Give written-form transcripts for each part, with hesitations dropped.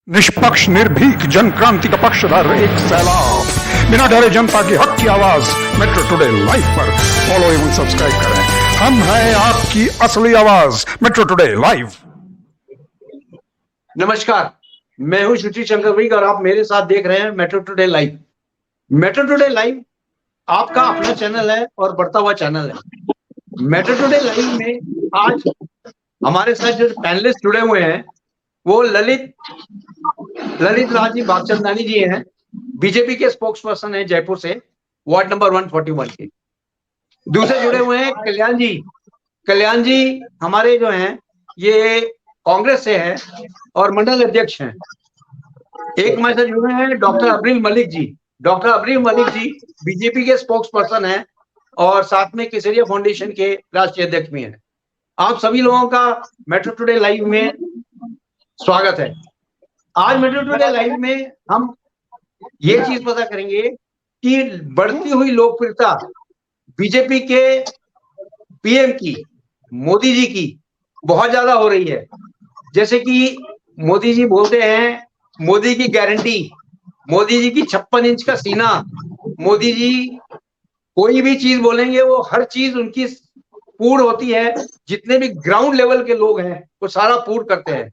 निष्पक्ष निर्भीक जन क्रांति का पक्षधर एक सैलाब, बिना डरे जनता की हक की आवाज मेट्रो टुडे लाइव पर फॉलो एवं सब्सक्राइब करें। हम हैं आपकी असली आवाज मेट्रो टुडे लाइव। नमस्कार, मैं हूं शुचि शंकर और आप मेरे साथ देख रहे हैं metro today live. Metro today live आपका अपना चैनल है और बढ़ता हुआ चैनल है। मेट्रो टुडे लाइव में आज हमारे साथ जो पैनलिस्ट जुड़े हुए हैं वो ललित राज जी भागचंदानी जी हैं, बीजेपी के स्पोक्स पर्सन है जयपुर से, वार्ड नंबर 141 के। दूसरे जुड़े हुए हैं कल्याण जी हमारे जो हैं ये कांग्रेस से हैं और मंडल अध्यक्ष हैं। एक हमारे साथ जुड़े हैं doctor अब्रिल Malik ji. Doctor अब्रिल Malik ji BJP के स्पोक्स पर्सन हैं और साथ में केसरिया फाउंडेशन के राष्ट्रीय अध्यक्ष भी हैं। आप सभी लोगों का मेट्रो टुडे लाइव में स्वागत है। आज मेट्रो टुडे लाइव में हम ये चीज पता करेंगे कि बढ़ती हुई लोकप्रियता बीजेपी के पीएम की, मोदी जी की बहुत ज्यादा हो रही है। जैसे कि मोदी जी बोलते हैं मोदी की गारंटी, मोदी जी की 56 इंच का सीना, मोदी जी कोई भी चीज बोलेंगे वो हर चीज उनकी पूर्ण होती है। जितने भी ग्राउंड लेवल के लोग हैं वो सारा पूर्ण करते हैं।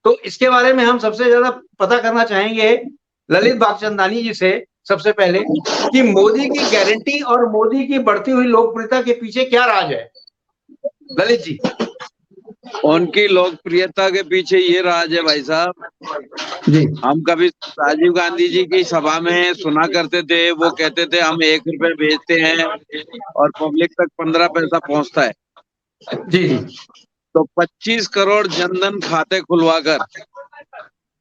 तो इसके बारे में हम सबसे ज्यादा पता करना चाहेंगे ललित भागचंदानी जी से सबसे पहले कि मोदी की गारंटी और मोदी की बढ़ती हुई लोकप्रियता के पीछे क्या राज है। ललित जी। उनकी लोकप्रियता के पीछे ये राज है भाई साहब जी। हम कभी राजीव गांधी जी की सभा में सुना करते थे, वो कहते थे हम 1 रुपए भेजते हैं और पब्लिक तक 15 पैसा पहुंचता है जी जी। तो 25 करोड़ जनधन खाते खुलवाकर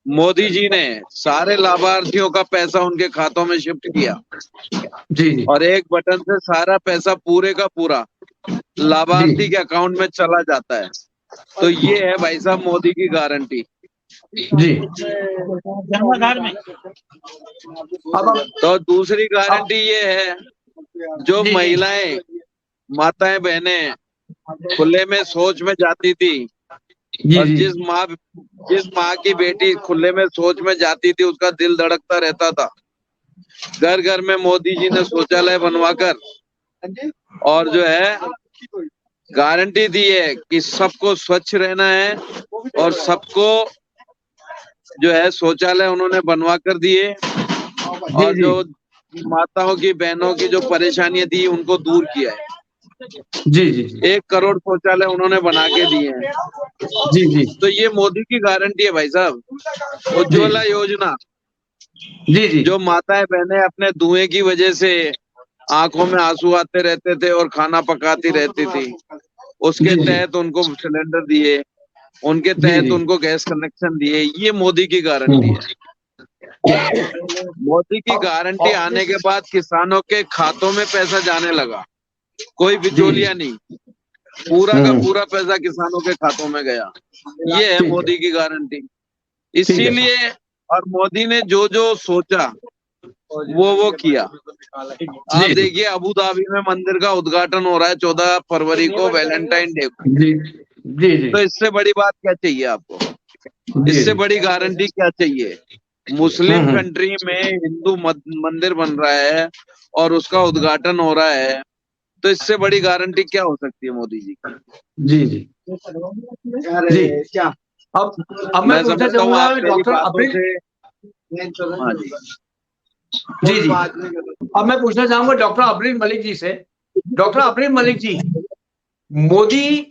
मोदी जी ने सारे लाभार्थियों का पैसा उनके खातों में शिफ्ट किया जी। और एक बटन से सारा पैसा पूरे का पूरा लाभार्थी के अकाउंट में चला जाता है। तो ये है भाई साहब मोदी की गारंटी जी। तो दूसरी गारंटी ये है, जो महिलाएं, माताएं, बहनें खुले में शौच में जाती थी और जिस माँ की बेटी खुले में शौच में जाती थी उसका दिल धड़कता रहता था। घर घर में मोदी जी ने शौचालय बनवाकर और जो है गारंटी दी है कि सबको स्वच्छ रहना है और सबको जो है शौचालय उन्होंने बनवा कर दिए और जो माताओं की, बहनों की जो परेशानियां थी उनको दूर किया है। जी जी। 1 करोड़ शौचालय उन्होंने बना के दिए हैं। जी जी। तो ये मोदी की गारंटी है भाई साहब। उज्ज्वला योजना, जी जी, जो माताएं बहनें अपने धुएं की वजह से आंखों में आंसू आते रहते थे और खाना पकाती रहती थी, उसके तहत उनको सिलेंडर दिए, उनके तहत उनको गैस कनेक्शन दिए। ये मोदी की गारंटी है। मोदी की गारंटी आने के बाद किसानों के खातों में पैसा जाने लगा, कोई बिचौलिया नहीं, पूरा का पूरा पैसा किसानों के खातों में गया। ये है मोदी की गारंटी। इसीलिए और मोदी ने जो जो सोचा वो किया। आप देखिए अबू धाबी में मंदिर का उद्घाटन हो रहा है 14 फरवरी को, वैलेंटाइन डे को। जी। तो इससे बड़ी बात क्या चाहिए आपको? इससे बड़ी गारंटी क्या चाहिए? मुस्लिम कंट्री में हिंदू मंदिर बन रहा है और उसका उद्घाटन हो रहा है, तो इससे बड़ी गारंटी क्या हो सकती है मोदी जी की? जी जी जी। क्या अब मैं पूछना चाहूंगा डॉक्टर अब्रिल जी जी। अब मैं पूछना चाहूंगा डॉक्टर अब्रिल मलिक जी से। डॉक्टर अब्रिल मलिक जी, मोदी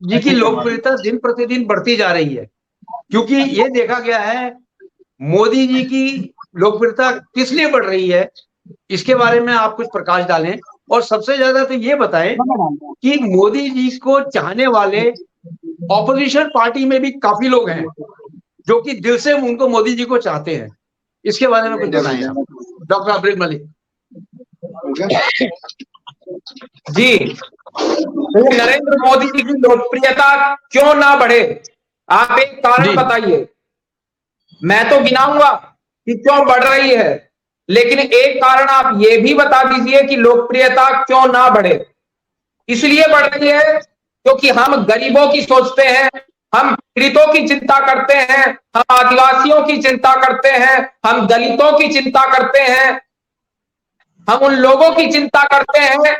जी की लोकप्रियता दिन प्रतिदिन बढ़ती जा रही है, क्योंकि ये देखा गया है मोदी जी की लोकप्रियता किस लिए बढ़ रही है, इसके बारे में आप कुछ प्रकाश डालें। और सबसे ज्यादा तो ये बताएं कि मोदी जी को चाहने वाले ऑपोजिशन पार्टी में भी काफी लोग हैं जो कि दिल से उनको मोदी जी को चाहते हैं। इसके बारे में कुछ बताएं आप डॉक्टर अब्रिल मलिक जी। नरेंद्र मोदी जी की लोकप्रियता क्यों ना बढ़े, आप एक कारण बताइए। मैं तो गिनाऊंगा कि क्यों बढ़ रही है, लेकिन एक कारण आप ये भी बता दीजिए कि लोकप्रियता क्यों ना बढ़े। इसलिए बढ़ रही है क्योंकि हम गरीबों की सोचते हैं, हम पीड़ितों की चिंता करते हैं, हम आदिवासियों की चिंता करते हैं, हम दलितों की चिंता करते हैं, हम उन लोगों की चिंता करते हैं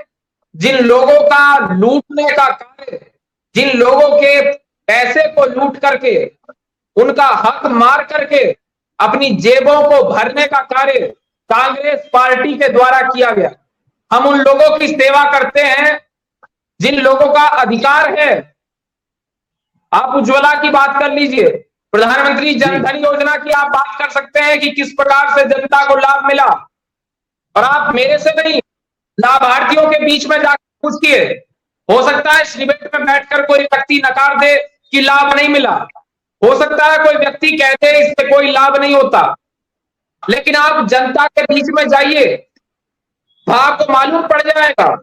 जिन लोगों का लूटने का कार्य, जिन लोगों के पैसे को लूट करके, उनका हक मार करके अपनी जेबों को भरने का कार्य कांग्रेस पार्टी के द्वारा किया गया। हम उन लोगों की सेवा करते हैं जिन लोगों का अधिकार है। आप उज्ज्वला की बात कर लीजिए, प्रधानमंत्री जन धन योजना की आप बात कर सकते हैं कि किस प्रकार से जनता को लाभ मिला, और आप मेरे से नहीं, लाभार्थियों के बीच में जाकर पूछिए। हो सकता है डिबेट में बैठकर कोई व्यक्ति नकार दे कि लाभ नहीं मिला, हो सकता है कोई व्यक्ति कह दे इससे कोई लाभ नहीं होता, लेकिन आप जनता के बीच में जाइए, आपको मालूम पड़ जाएगा।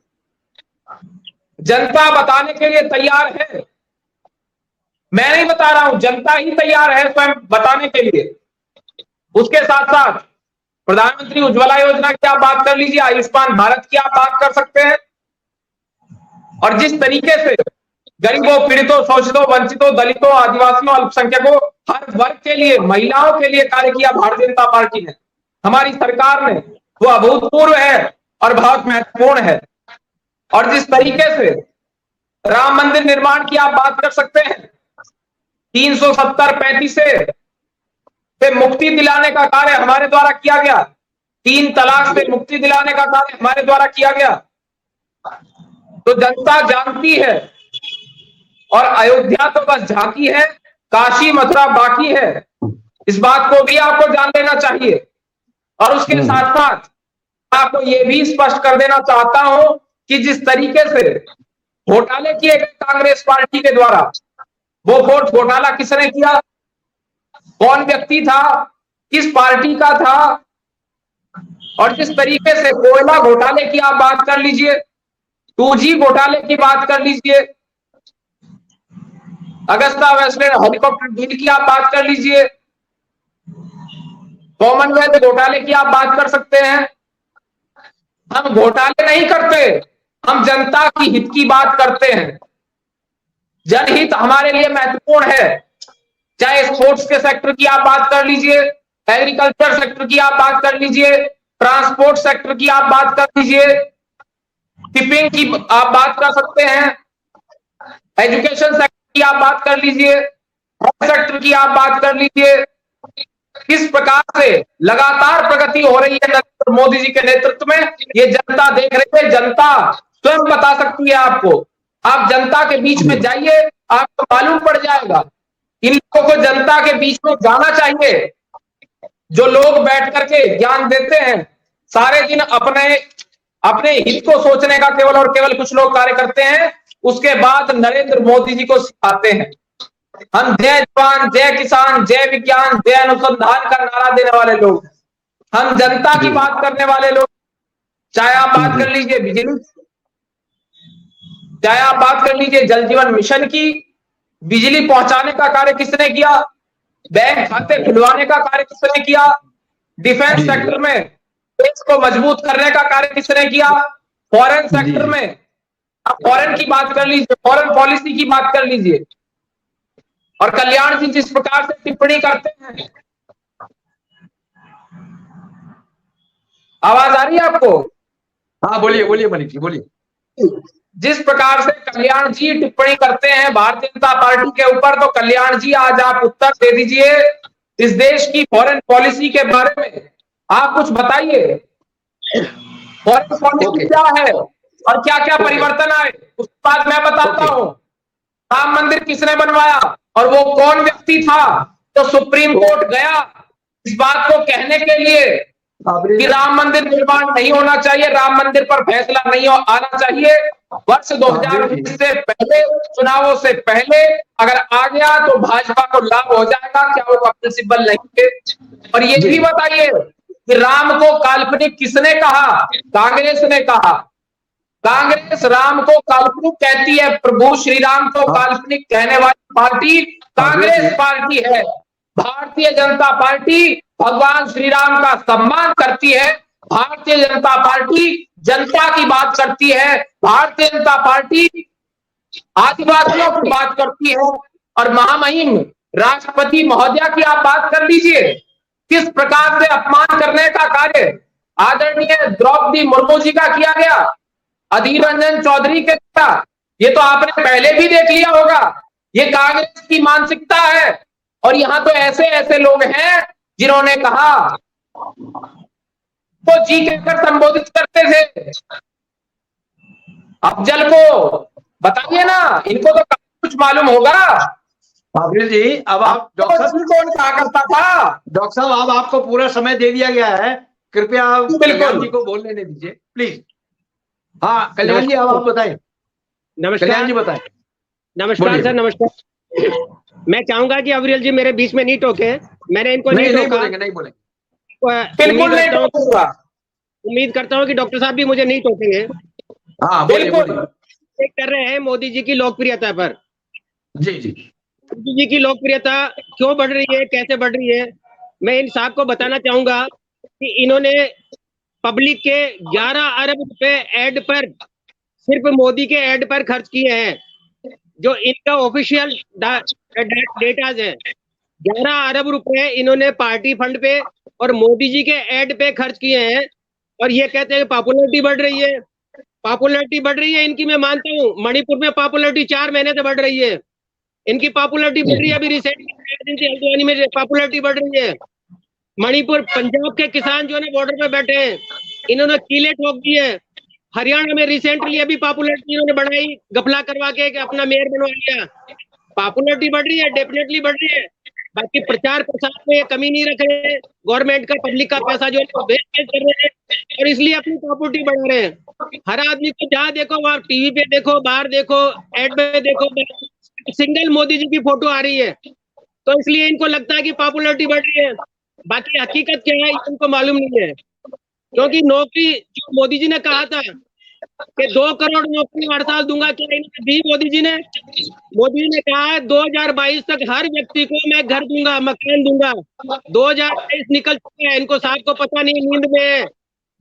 जनता बताने के लिए तैयार है, मैं नहीं बता रहा हूं, जनता ही तैयार है स्वयं बताने के लिए। उसके साथ साथ प्रधानमंत्री उज्ज्वला योजना की आप बात कर लीजिए, आयुष्मान भारत की आप बात कर सकते हैं, और जिस तरीके से गरीबों, पीड़ितों, शोषितों, वंचितों, दलितों, आदिवासियों, अल्पसंख्यकों, हर वर्ग के लिए, महिलाओं के लिए कार्य किया भारतीय जनता पार्टी ने, हमारी सरकार ने, वो अभूतपूर्व है और बहुत महत्वपूर्ण है। और जिस तरीके से राम मंदिर निर्माण की आप बात कर सकते हैं, 370-35 से मुक्ति दिलाने का कार्य हमारे द्वारा किया गया, 3 तलाक से मुक्ति दिलाने का कार्य हमारे द्वारा किया गया। तो जनता जानती है, और अयोध्या तो बस झांकी है, काशी मथुरा बाकी है, इस बात को भी आपको जान लेना चाहिए। और उसके साथ साथ आपको यह भी स्पष्ट कर देना चाहता हूं कि जिस तरीके से घोटाले किए गए कांग्रेस पार्टी के द्वारा, वो वोट घोटाला किसने किया, कौन व्यक्ति था, किस पार्टी का था, और जिस तरीके से कोयला घोटाले की आप बात कर लीजिए, 2G घोटाले की बात कर लीजिए, अगस्ता वेस्टलैंड हेलीकॉप्टर डील की आप बात कर लीजिए, कॉमनवेल्थ घोटाले की आप बात कर सकते हैं। हम घोटाले नहीं करते, हम जनता की हित की बात करते हैं। जनहित हमारे लिए महत्वपूर्ण है, चाहे स्पोर्ट्स के सेक्टर की आप बात कर लीजिए, एग्रीकल्चर सेक्टर की आप बात कर लीजिए, ट्रांसपोर्ट सेक्टर की आप बात कर लीजिए, शिपिंग की आप बात कर सकते हैं, एजुकेशन सेक्टर की आप बात कर लीजिए, हेल्थ सेक्टर की आप बात कर लीजिए। किस प्रकार से लगातार प्रगति हो रही है नरेंद्र मोदी जी के नेतृत्व में, ये जनता देख रही है, जनता स्वयं बता सकती है आपको। आप जनता के बीच में जाइए, आपको मालूम पड़ जाएगा। इन लोगों को जनता के बीच में जाना चाहिए। जो लोग बैठ करके ज्ञान देते हैं, सारे दिन अपने हित को सोचने का केवल और केवल कुछ लोग कार्य करते हैं, उसके बाद नरेंद्र मोदी जी को सिखाते हैं। हम जय जवान, जय किसान, जय विज्ञान, जय अनुसंधान का नारा देने वाले लोग, हम जनता की बात करने वाले लोग। चाहे आप बात कर लीजिए बिजली, चाहे आप बात कर लीजिए जल जीवन मिशन की, बिजली पहुंचाने का कार्य किसने किया, बैंक खाते खुलवाने का कार्य किसने किया, डिफेंस सेक्टर में देश को मजबूत करने का कार्य किसने किया, फॉरेन सेक्टर में आप फॉरेन की बात कर लीजिए, फॉरेन पॉलिसी की बात कर लीजिए। और कल्याण जी जिस प्रकार से टिप्पणी करते हैं, आवाज आ रही है आपको? हाँ बोलिए बोलिए मलिक जी बोलिए। जिस प्रकार से कल्याण जी टिप्पणी करते हैं भारतीय जनता पार्टी के ऊपर, तो कल्याण जी आज आप उत्तर दे दीजिए इस देश की फॉरेन पॉलिसी के बारे में। आप कुछ बताइए, फॉरेन पॉलिसी क्या है और क्या क्या परिवर्तन आए, उसके बाद मैं बताता हूं राम मंदिर किसने बनवाया और वो कौन व्यक्ति था तो सुप्रीम कोर्ट गया इस बात को कहने के लिए कि राम मंदिर निर्माण नहीं होना चाहिए, राम मंदिर पर फैसला नहीं आना चाहिए। वर्ष 2019 से पहले, चुनावों से पहले अगर आ गया तो भाजपा को लाभ हो जाएगा, क्या वो प्रिंसिपल नहीं है? और ये भी बताइए कि राम को काल्पनिक किसने कहा, कांग्रेस ने कहा। कांग्रेस राम को काल्पनिक कहती है, प्रभु श्री राम को काल्पनिक कहने वाली पार्टी कांग्रेस पार्टी है। भारतीय जनता पार्टी भगवान श्री राम का सम्मान करती है, भारतीय जनता पार्टी जनता की बात करती है, भारतीय जनता पार्टी आदिवासियों की बात करती है, और महामहिम राष्ट्रपति महोदया की आप बात कर लीजिए, किस प्रकार से अपमान करने का कार्य आदरणीय द्रौपदी मुर्मू जी का किया गया, अधीर रंजन चौधरी के द्वारा। ये तो आपने पहले भी देख लिया होगा। ये कांग्रेस की मानसिकता है। और यहां तो ऐसे ऐसे लोग हैं जिन्होंने कहा तो जी कहकर संबोधित करते थे। अफजल को बताइए ना, इनको तो कुछ मालूम होगा। अफजल जी, अब आप डॉक्टर साहब कौन कहा करता था? डॉक्टर साहब, अब आपको पूरा समय दे दिया गया है, कृपया कल्याण जी को बोल लेने दीजिए प्लीज। हाँ कल्याण जी, अब आप बताएं। नमस्कार। कल्याण जी बताएं। नमस्कार सर, नमस्कार। मैं चाहूंगा कि अविरल जी मेरे बीच में नहीं टोके। मैंने इनको नहीं बोलेंगे, नहीं बोलेंगे। बिल्कुल नहीं टोकूंगा। उम्मीद करता हूँ कि डॉक्टर साहब भी मुझे नहीं टोकेंगे। हाँ बिल्कुल कर रहे हैं मोदी जी की लोकप्रियता पर। जी जी। मोदी जी की लोकप्रियता क्यों बढ़ रही है, कैसे बढ़ रही है, मैं इन साहब को बताना चाहूंगा कि इन्होंने पब्लिक के 11 अरब रुपए एड पर, सिर्फ मोदी के एड पर खर्च किए हैं, जो इनका ऑफिशियल डेटाज है। 11 अरब रुपए इन्होंने पार्टी फंड पे और मोदी जी के एड पे खर्च किए हैं। और ये कहते हैं पॉपुलैरिटी बढ़ रही है। पॉपुलैरिटी बढ़ रही है इनकी, मैं मानता हूँ। मणिपुर में पॉपुलैरिटी 4 महीने से बढ़ रही है। इनकी पॉपुलैरिटी बढ़ रही है। अभी रिसेंटली हल्द्वानी में पॉपुलैरिटी बढ़ रही है। मणिपुर, पंजाब के किसान जो है बॉर्डर पे बैठे हैं, इन्होंने कीले ठोक दी है। हरियाणा में रिसेंटली अभी पॉपुलैरिटी इन्होंने बढ़ाई, गफला करवा के अपना मेयर बनवा लिया। पॉपुलैरिटी बढ़ रही है, डेफिनेटली बढ़ रही है। बाकी प्रचार प्रसार में कमी नहीं रख रहे हैं। गवर्नमेंट का, पब्लिक का पैसा जो है वेस्ट कर रहे हैं और इसलिए अपनी पॉपुलैरिटी बढ़ा रहे हैं। हर आदमी को जहाँ देखो वहां टीवी पे देखो, बाहर देखो, एड में देखो, सिंगल मोदी जी की फोटो आ रही है। तो इसलिए इनको लगता है कि पॉपुलैरिटी बढ़ रही है। बाकी हकीकत क्या है इनको मालूम नहीं है। क्योंकि नौकरी जो मोदी जी ने कहा था कि 2 करोड़ नौकरी हर साल दूंगा, क्या इन्होंने दी? मोदी जी ने कहा है 2022 तक हर व्यक्ति को मैं घर दूंगा, मकान दूंगा। 2022 निकल चुका है, इनको साहब को पता नहीं, नींद में है।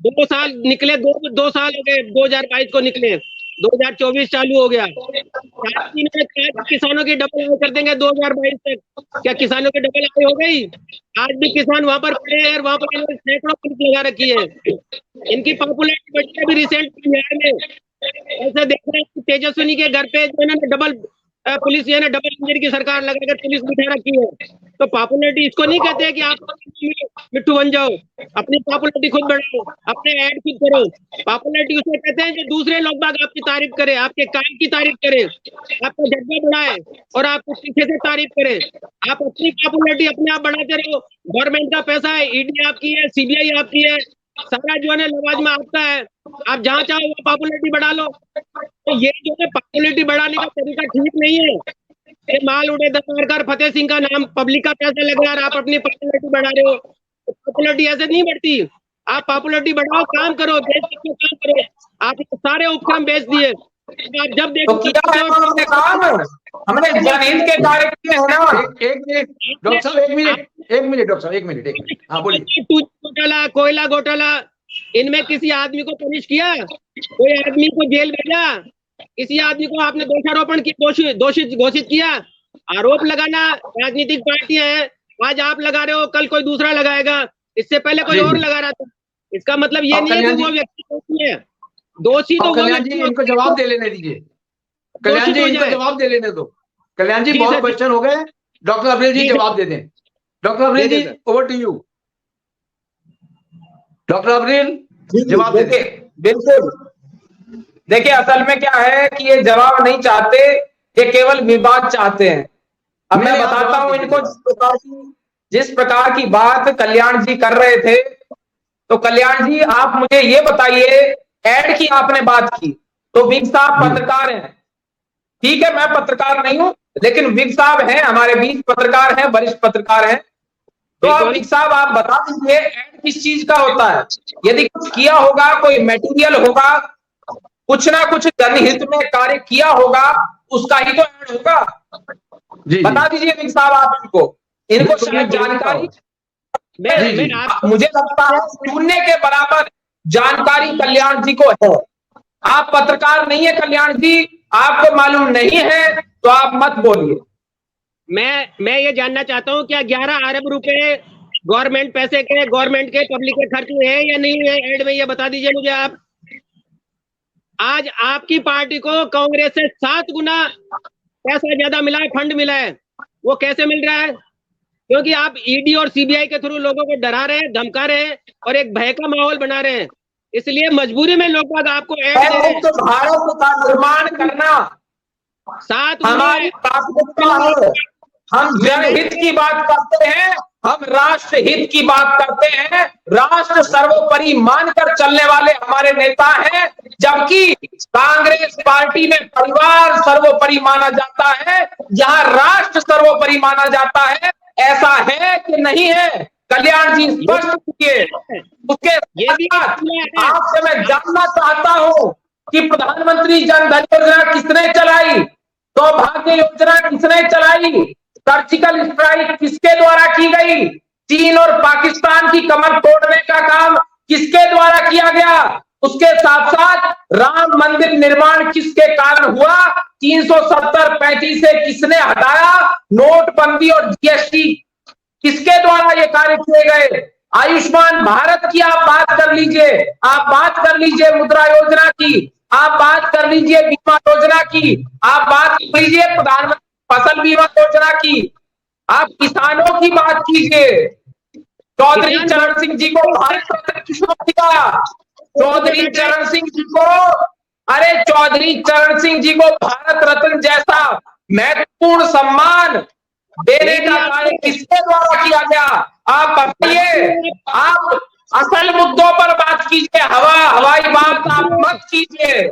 2 साल निकले, 2 साल हो गए 2022 को निकले, 2024 चालू हो गया। इन्होंने कहा किसानों की डबल आय कर देंगे 2022 तक। क्या किसानों की डबल आय हो गई? आज भी किसान वहां पर पड़े हैं, वहां पर इन्होंने सैकड़ों पुलिस लगा रखी है। इनकी पॉपुलैरिटी बढ़ी है। अभी रिसेंट बिहार में ऐसा देख रहे हैं तेजस्विनी के घर पे जो इन्होंने डबल पुलिस, डबल इंजन की सरकार लगाकर पुलिस बिठा रखी है। तो पॉपुलैरिटी इसको नहीं कहते कि आप मिट्टू बन जाओ, अपनी पॉपुलैरिटी खुद बढ़ाओ, अपने ऐड खुद करो। पॉपुलैरिटी उसे कहते हैं जो दूसरे लोग बाग आपकी तारीफ करें, आपके काम की तारीफ करें, आपका जज्बा बढ़ाए और आपको पीछे से तारीफ करें। आप अपनी पॉपुलैरिटी अपने आप बढ़ाते रहो। गवर्नमेंट का पैसा है, ईडी आपकी है, सीबीआई आपकी है, सारा जो है लवाजमा आपका है। आप जहाँ चाहो वो पॉपुलैरिटी बढ़ा लो। तो ये जो है पॉपुलैरिटी बढ़ाने का तरीका ठीक नहीं है। ये माल उड़े दरबार फतेह सिंह का नाम, पब्लिक का पैसा लग रहा है, आप अपनी पॉपुलैरिटी बढ़ा रहे हो। तो पॉपुलैरिटी ऐसे नहीं बढ़ती। आप पॉपुलैरिटी बढ़ाओ, काम करो, देश के काम करो। आपने सारे उपक्रम बेच दिए। आप जब देखो तो किया है हमने काम, हमने जनहित के कार्य किए हैं ना। एक मिनट डॉक्टर साहब, एक मिनट डॉक्टर साहब, एक मिनट। हाँ बोलिए। घोटाला, कोयला घोटाला, इनमें किसी आदमी को पनिश किया? कोई आदमी को जेल भेजा? किसी आदमी को आपने दोषारोपण की दोषित घोषित किया? आरोप लगाना राजनीतिक पार्टियां हैं। आज आप लगा रहे हो, कल कोई दूसरा लगाएगा, इससे पहले कोई और लगा रहा था। इसका मतलब ये नहीं है कि वो व्यक्ति दोषी है। दोषी तो कल्याण जी इनको जवाब दे लेने दीजिए। कल्याण जी इनको जवाब दे लेने दो। कल्याण जी बहुत क्वेश्चन हो गए। डॉक्टर अब्रिल जी जवाब दे दें। Doctor Abril ji over to you. Doctor Abril जवाब दे दें। बिल्कुल। देखिए असल में क्या है कि ये जवाब नहीं चाहते, ये केवल विवाद चाहते हैं। अब मैं बताता हूं इनको जिस प्रकार की बात कल्याण जी कर रहे थे। तो कल्याण जी आप मुझे ये बताइए, ऐड की आपने बात की तो विग साहब पत्रकार हैं, ठीक है, मैं पत्रकार नहीं हूं, लेकिन विग साहब हैं, हमारे बीच पत्रकार हैं, वरिष्ठ पत्रकार हैं। तो आप विग साहब आप बता दीजिए ऐड किस चीज का होता है? यदि कुछ किया होगा, कोई मटेरियल होगा, कुछ ना कुछ जनहित में कार्य किया होगा, उसका ही तो ऐड होगा। बता दीजिए विग साहब आप इनको शायद जानकारी, मुझे लगता है शून्य के बराबर जानकारी कल्याण जी को है। आप पत्रकार नहीं है कल्याण जी, आपको मालूम नहीं है तो आप मत बोलिए। मैं ये जानना चाहता हूँ, क्या 11 अरब रुपए गवर्नमेंट पैसे के, गवर्नमेंट के, पब्लिक के खर्च हुए हैं या नहीं हुए? एड में ये बता दीजिए मुझे आप। आज आपकी पार्टी को कांग्रेस से 7 गुना पैसा ज्यादा मिला है, फंड मिला है। वो कैसे मिल रहा है? क्योंकि आप ईडी और सीबीआई के थ्रू लोगों को डरा रहे हैं, धमका रहे हैं और एक भय का माहौल बना रहे हैं। इसलिए मजबूरी में लोग बाग आपको ऐड दे रहे हैं। तो भारत का निर्माण करना 7 हमारी प्राथमिकता है। हम जनहित की बात करते हैं, हम राष्ट्र हित की बात करते हैं। राष्ट्र सर्वोपरि मानकर चलने वाले हमारे नेता हैं, जबकि कांग्रेस पार्टी में परिवार सर्वोपरि माना जाता है, जहां राष्ट्र सर्वोपरि माना जाता है। ऐसा है कि नहीं है? कल्याण जी स्पष्ट कीजिए। उसके साथ आपसे मैं जानना चाहता हूं कि प्रधानमंत्री जन धन योजना किसने चलाई, सौभाग्य योजना किसने चलाई, सर्जिकल स्ट्राइक किसके द्वारा की गई, चीन और पाकिस्तान की कमर तोड़ने का काम किसके द्वारा किया गया, उसके साथ साथ राम मंदिर निर्माण किसके कारण हुआ, 370-35 से किसने हटाया, नोटबंदी और जीएसटी किसके द्वारा ये कार्य किए गए, आयुष्मान भारत की आप बात कर लीजिए, आप बात कर लीजिए मुद्रा योजना की, आप बात कर लीजिए बीमा योजना की, आप बात कर लीजिए प्रधानमंत्री फसल बीमा योजना की, आप किसानों की बात कीजिए। चौधरी चरण सिंह जी को भारत रत्न किसने दिया? चौधरी चरण सिंह जी को, अरे चौधरी चरण सिंह जी को भारत रत्न जैसा महत्वपूर्ण सम्मान देने का कार्य किसके द्वारा किया गया? आप बताइए। आप असल मुद्दों पर बात कीजिए, हवाई बात आप मत कीजिए।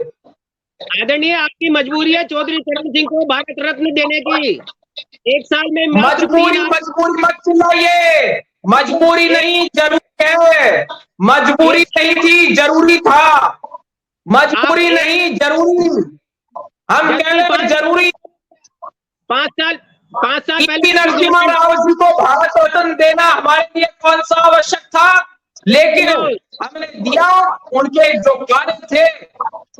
आदरणीय, आपकी मजबूरी है चौधरी चरण सिंह को भारत रत्न देने की। 1 साल में मजबूरी मत चिल्लाइए। मजबूरी नहीं, जरूरी है। मजबूरी नहीं थी, जरूरी था। मजबूरी नहीं, जरूरी। हम कह रहे हैं जरूरी। 5 साल पहले नरसिम्हा राव जी को भारत रत्न देना हमारे लिए कौन सा आवश्यक था, लेकिन हमने दिया। उनके जो कार्य थे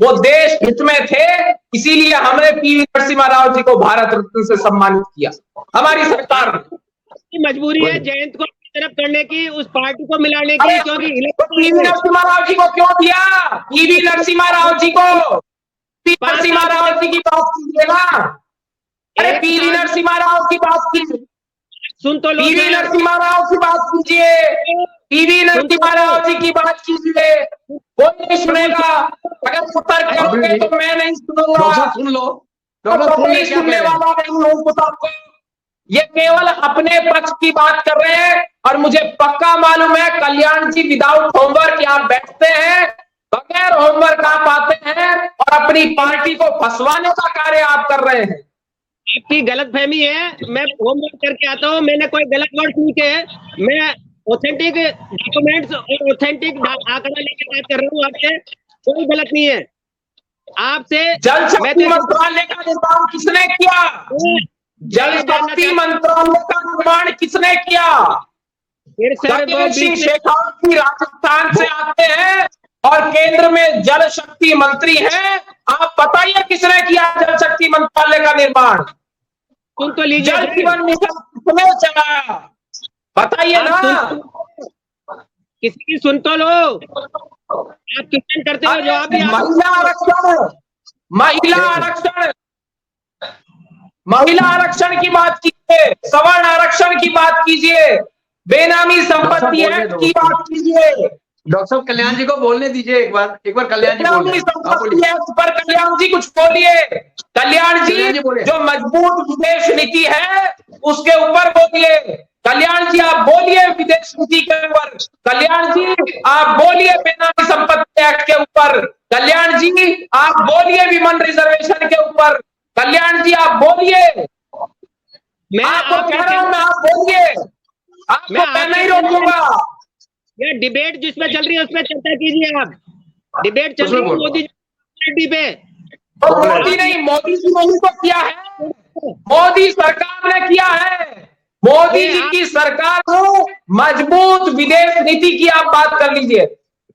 वो देश हित में थे, इसीलिए हमने पीवी नरसिम्हा राव जी को भारत रत्न से सम्मानित किया। हमारी सरकार की मजबूरी है जयंत को अपनी तरफ करने की, उस पार्टी को मिलाने की, क्योंकि पीवी नरसिम्हा राव जी को क्यों दिया? पीवी नरसिम्हा राव जी को, नरसिम्हा राव जी की बात कीजिए ना। अरे पीवी नरसिम्हा राव की बात कीजिए, सुन तो लो। पीवी नरसिम्हा राव की बात कीजिए, पीवी नरसिम्हा राव जी की बात कीजिए। कोई नहीं सुनेगा। अगर उत्तर करोगे तो मैं नहीं सुनूंगा। सुन लो, कोई सुनने वाला नहीं हूँ। ये केवल अपने पक्ष की बात कर रहे हैं, और मुझे पक्का मालूम है कल्याण जी विदाउट होमवर्क यहाँ बैठते हैं, बगैर होमवर्क आप आते हैं और अपनी पार्टी को फंसवाने का कार्य आप कर रहे हैं। आपकी गलतफहमी है। मैं होमवर्क करके आता हूँ, मैंने कोई गलत वर्ड लिखे हैं। मैं ऑथेंटिक डॉक्यूमेंट्स और ऑथेंटिक आंकड़ा लेके बात कर रहा हूँ आपसे, कोई गलत नहीं है। आपसे जल शक्ति मंत्रालय का निर्माण किसने किया? जल शक्ति मंत्रालय का निर्माण किसने किया? गजेंद्र सिंह शेखावत जी राजस्थान से आते हैं और केंद्र में जल शक्ति मंत्री हैं। आप बताइए किसने किया जल शक्ति मंत्रालय का निर्माण? सुन तो लीजिए। जल जीवन मिशन किसने चलाया? बताइए ना। किसी की सुन तो लो। आप क्वेश्चन करते हो, जवाब भी महिला आरक्षण, महिला आरक्षण की बात कीजिए, सवर्ण आरक्षण की बात कीजिए, बेनामी संपत्ति एक्ट की बात कीजिए। डॉक्टर साहब कल्याण जी को बोलने दीजिए एक बार कल्याण जी बेनामी संपत्ति एक्ट पर कल्याण जी कुछ बोलिए। कल्याण जी जो मजबूत विदेश नीति है उसके ऊपर बोलिए। कल्याण जी आप बोलिए विदेश नीति के ऊपर। कल्याण जी आप बोलिए बेनामी संपत्ति एक्ट के ऊपर। कल्याण जी आप बोलिए विमेन रिजर्वेशन के ऊपर। कल्याण जी आप बोलिए। मैं आपको कह रहा हूं, मैं आप बोलिए, आपको मैं नहीं रोकूंगा। ये डिबेट जिसमें चल रही है उसमें चर्चा कीजिए। आप डिबेट चल रही है मोदी पे। मोदी नहीं, मोदी जी नहीं तो किया है, मोदी सरकार ने किया है। मोदी जी की सरकार को मजबूत विदेश नीति की आप बात कर लीजिए,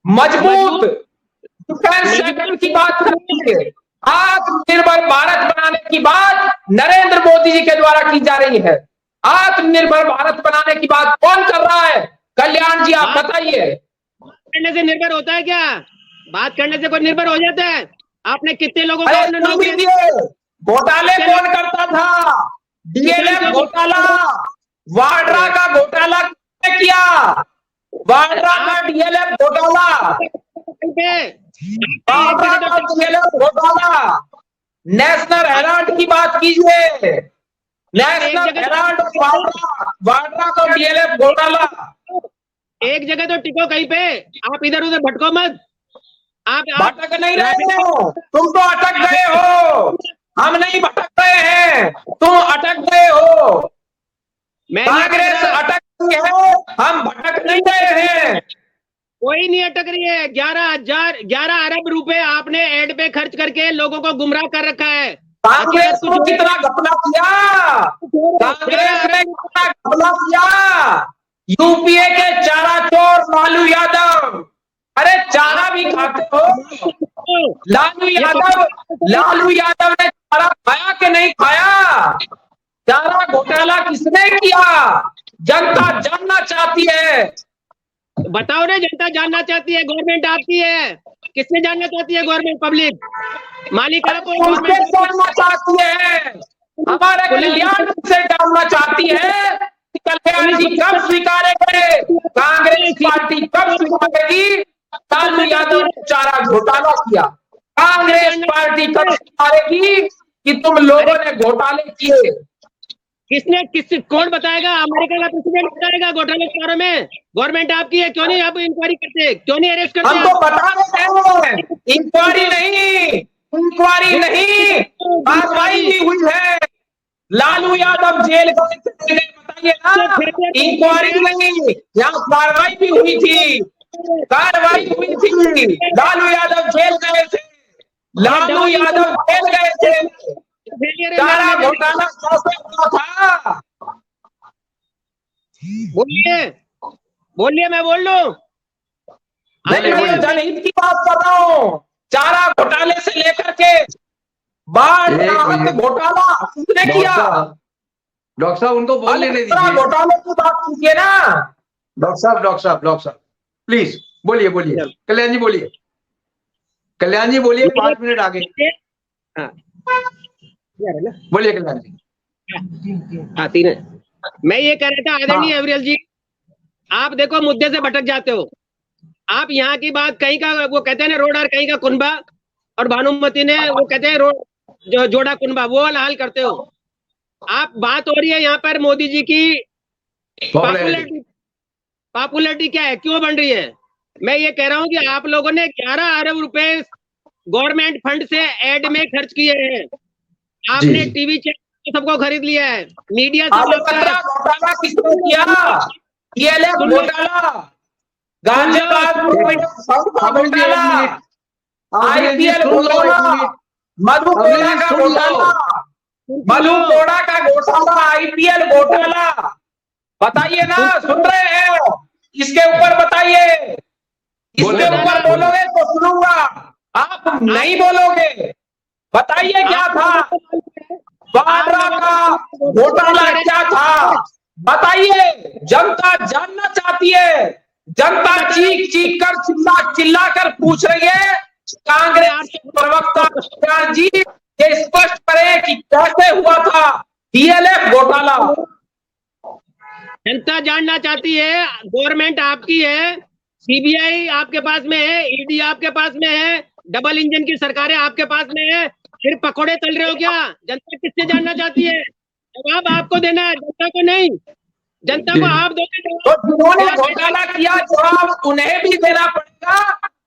मजबूत डिफेंस सेक्टर की बात कर लीजिए, आत्मनिर्भर भारत बनाने की बात नरेंद्र मोदी जी के द्वारा की जा रही है। आत्मनिर्भर भारत बनाने की बात कौन कर रहा है? कल्याण जी आप बताइए। करने से निर्भर होता है क्या? बात करने से कोई निर्भर हो जाता है? आपने कितने लोगों को अरे आपने तुम नौकरी भी दिए। घोटाले कौन करता था? डीएलएफ घोटाला, वाड्रा का घोटाला किसने किया? वाड्रा का डीएलएफ घोटाला, वाड्रा का डीएलएफ घोटाला। नेशनल हेराल्ड की बात कीजिए। नेशनल हेराल्ड और वाड्रा का डीएलएफ घोटाला। एक जगह तो टिको कहीं पे, आप इधर उधर भटको मत। आप भटक नहीं रहे हो, तुम तो अटक गए हो। हम नहीं भटक रहे हैं, तुम अटक गए हो। कांग्रेस अटक गई है, हम भटक नहीं गए हैं। कोई नहीं अटक रही है। 11 अरब रुपए आपने एड पे खर्च करके लोगों को गुमराह कर रखा है। कांग्रेस ने कितना घपला किया? कांग्रेस ने कितना घपला किया? यूपीए के चारा चोर लालू यादव, अरे चारा भी खाते हो। लालू यादव ने चारा खाया कि नहीं खाया? चारा घोटाला किसने किया? जनता जानना चाहती है। बताओ ना, जनता जानना चाहती है। गवर्नमेंट आपकी है, किसने जानना चाहती है? गवर्नमेंट, पब्लिक, मालिक आप हो। गवर्नमेंट जानना चाहती है, हमारे कल्याण से जानना चाहती है। कल्याण जी कब स्वीकारेंगे? कांग्रेस पार्टी कब स्वीकारेगी? लालू यादव ने चारा घोटाला किया। कांग्रेस पार्टी कब स्वीकारेगी कि तुम लोगों ने घोटाले किए? कौन बताएगा? अमेरिका का प्रेसिडेंट बताएगा घोटाले के बारे में। गवर्नमेंट आपकी है, क्यों नहीं आप इंक्वायरी करते? क्यों नहीं अरेस्ट करते? हम तो बता रहे हैं, इंक्वायरी नहीं, कार्रवाई भी हुई है। लालू यादव जेल गए थे, बताइए ना। इंक्वायरी नहीं, यहाँ कार्रवाई भी हुई थी। लालू यादव जेल गए थे। चारा घोटाला कैसे हुआ था? बोलिए, मैं बोल लूं? नहीं, जनहित की बात कर रहा हूँ। चारा घोटाले से लेकर के बाढ़ घोटाला किसने किया? डॉक्टर साहब उनको बोल लेने दीजिए। घोटाले की बात कीजिए ना। डॉक्टर साहब प्लीज बोलिए। कल्याण जी बोलिए। 5 मिनट आगे बोलिए कल्याण जी। मैं ये कह रहा था आदरणीय एवरियल जी, आप देखो मुद्दे से भटक जाते हो। आप यहाँ की बात कहीं का, वो कहते हैं ना रोड और कहीं का कुनबा, और भानुमति ने वो कहते हैं रोड जो जोड़ा कुनबा, वो वाला हाल करते हो। आप बात हो रही है यहाँ पर मोदी जी की पॉपुलैरिटी क्या है, क्यों बन रही है? मैं ये कह रहा हूँ कि आप लोगों ने 11 अरब रुपए गवर्नमेंट फंड से एड में खर्च किए हैं। आपने टीवी चैनल सबको खरीद लिया है, मीडिया घोटाला किसने किया? डीएलएफ घोटाला, गाजियाबाद घोटाला, आईपीएल घोटाला, मधु कोड़ा का घोटाला, आईपीएल घोटाला। बताइए ना, सुन रहे हैं? इसके ऊपर बताइए। इसके ऊपर बोलोगे तो सुनूंगा, आप नहीं बोलोगे। बताइए क्या था? वाड्रा का घोटाला क्या था? बताइए, जनता जानना चाहती है। जनता चीख कर चिल्ला कर पूछ रही है। कांग्रेस प्रवक्ता कल्याण जी ये स्पष्ट करें कि कैसे हुआ था डीएलएफ घोटाला। जनता जानना चाहती है। गवर्नमेंट आपकी है, सीबीआई आपके पास में है, ईडी आपके पास में है, डबल इंजन की सरकारें आपके पास में है, फिर पकौड़े तल रहे हो क्या? जनता किससे जानना चाहती है? जवाब आपको देना है, जनता को नहीं। जनता को आप दोगे तो जिन्होंने घोटाला किया जवाब उन्हें भी देना पड़ेगा।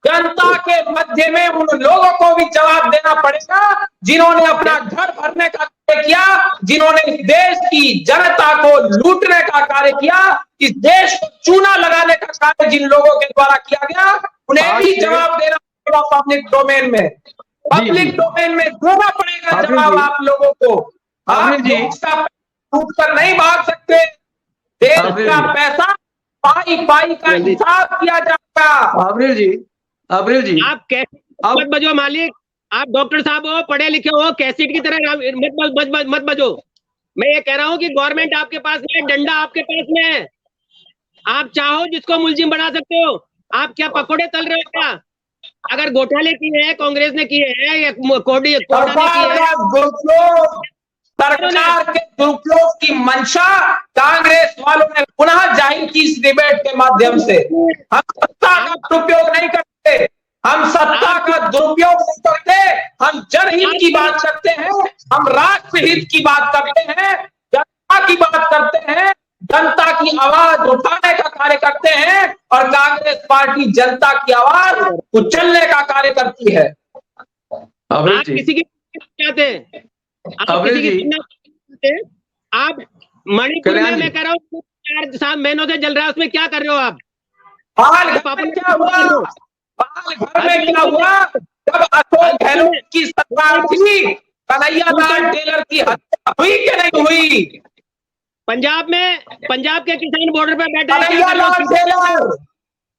जनता के मध्य में उन लोगों को भी जवाब देना पड़ेगा जिन्होंने अपना घर भरने का कार्य किया, जिन्होंने इस देश की जनता को लूटने का कार्य किया, इस देश को चूना लगाने का कार्य जिन लोगों के द्वारा किया गया, उन्हें भी जवाब देना पड़ेगा। पब्लिक डोमेन में देना पड़ेगा जवाब आप लोगों को। आप देश का लूट कर नहीं भाग सकते। देश का पैसा पाई का हिसाब किया जाएगा। अब्रिल जी आप कैसे मत बजो मालिक, आप डॉक्टर साहब हो, पढ़े लिखे हो, कैसेट की तरह मत बजो। मैं ये कह रहा हूँ कि गवर्नमेंट आपके पास में है, डंडा आपके पास में है। आप चाहो जिसको मुलजिम बना सकते हो। आप क्या पकौड़े तल रहे हो क्या? अगर घोटाले किए हैं, कांग्रेस ने किए हैं या कोटा ने किए हैं, सरकार के दुरुपयोग की मंशा कांग्रेस वालों ने पुनः जाहिर की इस डिबेट के माध्यम से। हम सत्ता का दुरुपयोग नहीं करते, हम सत्ता का दुरुपयोग नहीं करते, हम जनहित की बात करते हैं, हम राष्ट्रहित की बात करते हैं, जनता की बात करते हैं, जनता की आवाज उठाने का कार्य करते हैं, और कांग्रेस पार्टी जनता की आवाज कुचलने का कार्य करती है। आप किसी की चाहते हैं, आप किसी की आप मणिपुर में, मैं कह रहा हूँ 4 महीनों से जल रहा है, उसमें क्या कर रहे हो आप? पालघर में क्या हुआ? पालघर में क्या हुआ? जब अशोक गहलोत की सरकार थी, कन्हैया लाल टेलर की हत्या हुई कि नहीं हुई? पंजाब के किसान बॉर्डर पे बैठे कन्हैया लाल टेलर,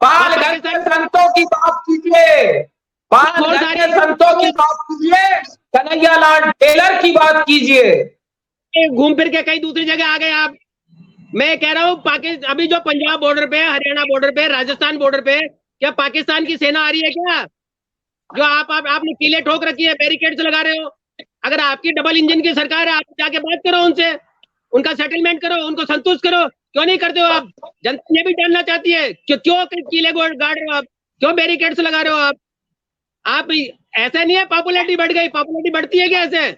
पालघर के संतों की बात कीजिए, पालघर के संतों की बात कीजिए, कन्हैया लाल टेलर की बात कीजिए। घूम फिर के कई दूसरी जगह आ गए आप। मैं कह रहा हूँ पाकिस्तान, अभी जो पंजाब बॉर्डर पे, हरियाणा बॉर्डर पे, राजस्थान बॉर्डर पे, क्या पाकिस्तान की सेना आ रही है क्या? जो आपने किले ठोक रखी है, बैरिकेड्स लगा रहे हो। अगर आपकी डबल इंजन की सरकार है, आप जाके बात करो उनसे, उनका सेटलमेंट करो, उनको संतुष्ट करो। क्यों नहीं करते हो आप? जनता ये भी जानना चाहती है कि क्यों किले गाड़ रहे हो आप, क्यों बैरिकेड्स लगा रहे हो आप ऐसा नहीं है पॉपुलैरिटी बढ़ गई, पॉपुलैरिटी बढ़ती है क्या ऐसे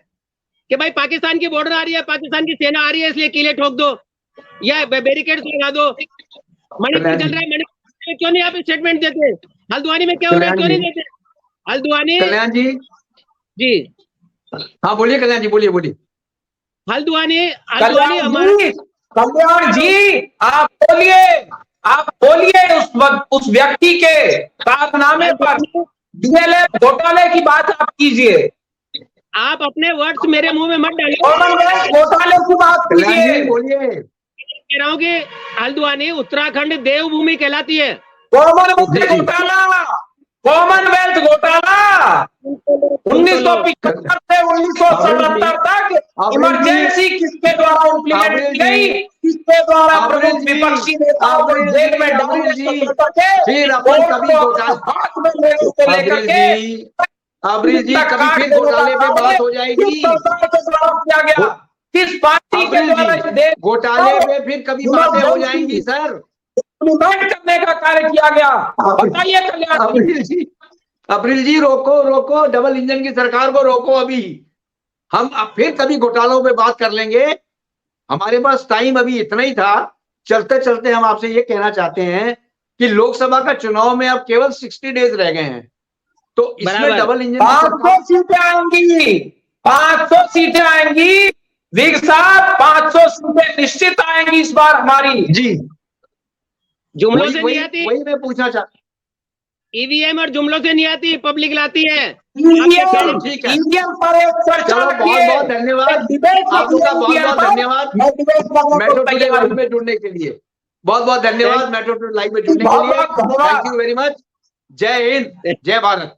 कि भाई पाकिस्तान की बॉर्डर आ रही है, पाकिस्तान की सेना आ रही है, इसलिए किले ठोक दो या बैरिकेड्स लगा दो। मणिपुर चल रहा है, मणिपुर में क्यों नहीं आप स्टेटमेंट देते? हल्द्वानी में क्या हो रहा है, क्यों नहीं देते? हल्द्वानी कल्याण जी हाँ बोलिए, कल्याण जी बोलिए। हल्द्वानी कल्याण जी आप बोलिए उस व्यक्ति के कारनामे पर, डीएलएफ घोटाले की बात आप कीजिए। आप अपने वर्ड्स मेरे मुंह में मत डालिए। घोटाले की बात कीजिए, बोलिए। कह रहा हूँ कि हल्द्वानी उत्तराखंड देवभूमि कहलाती है। कॉमनवेल्थ घोटाला 1975 से 1977 तक इमरजेंसी किसके द्वारा इम्प्लीमेंट की गई, किसके द्वारा प्रमुख विपक्षी नेताओं को जेल में डालने फिर अपन कभी हाथ में लेने से लेकर के अमरीश जी कभी फिर घोटाले पे बात हो जाएगी। किया गया, किस पार्टी के द्वारा घोटाले पे फिर कभी बातें हो जाएंगी सर, करने का कार्य किया गया। बताइए कल्याण अप्रैल जी रोको डबल इंजन की सरकार को रोको। अभी हम फिर कभी घोटालों पे बात कर लेंगे। हमारे पास टाइम अभी इतना ही था। चलते चलते हम आपसे ये कहना चाहते हैं कि लोकसभा का चुनाव में अब केवल 60 डेज रह गए हैं, तो इसमें डबल इंजन 500 सीटें आएंगी, 500 सीटें आएंगी विग साहब, 500 सीटें निश्चित आएंगी इस बार हमारी। जी जुमलों से नहीं आती, वही मैं पूछना चाहता। ईवीएम और जुमलों से नहीं आती, पब्लिक लाती है। ठीक है, पर एक चर्चा, बहुत धन्यवाद आपका, बहुत धन्यवाद मेट्रो टुडे लाइव में जुड़ने के लिए। बहुत धन्यवाद मेट्रो टुडे लाइव में जुड़ने के लिए। Thank you very much. जय हिंद, जय भारत।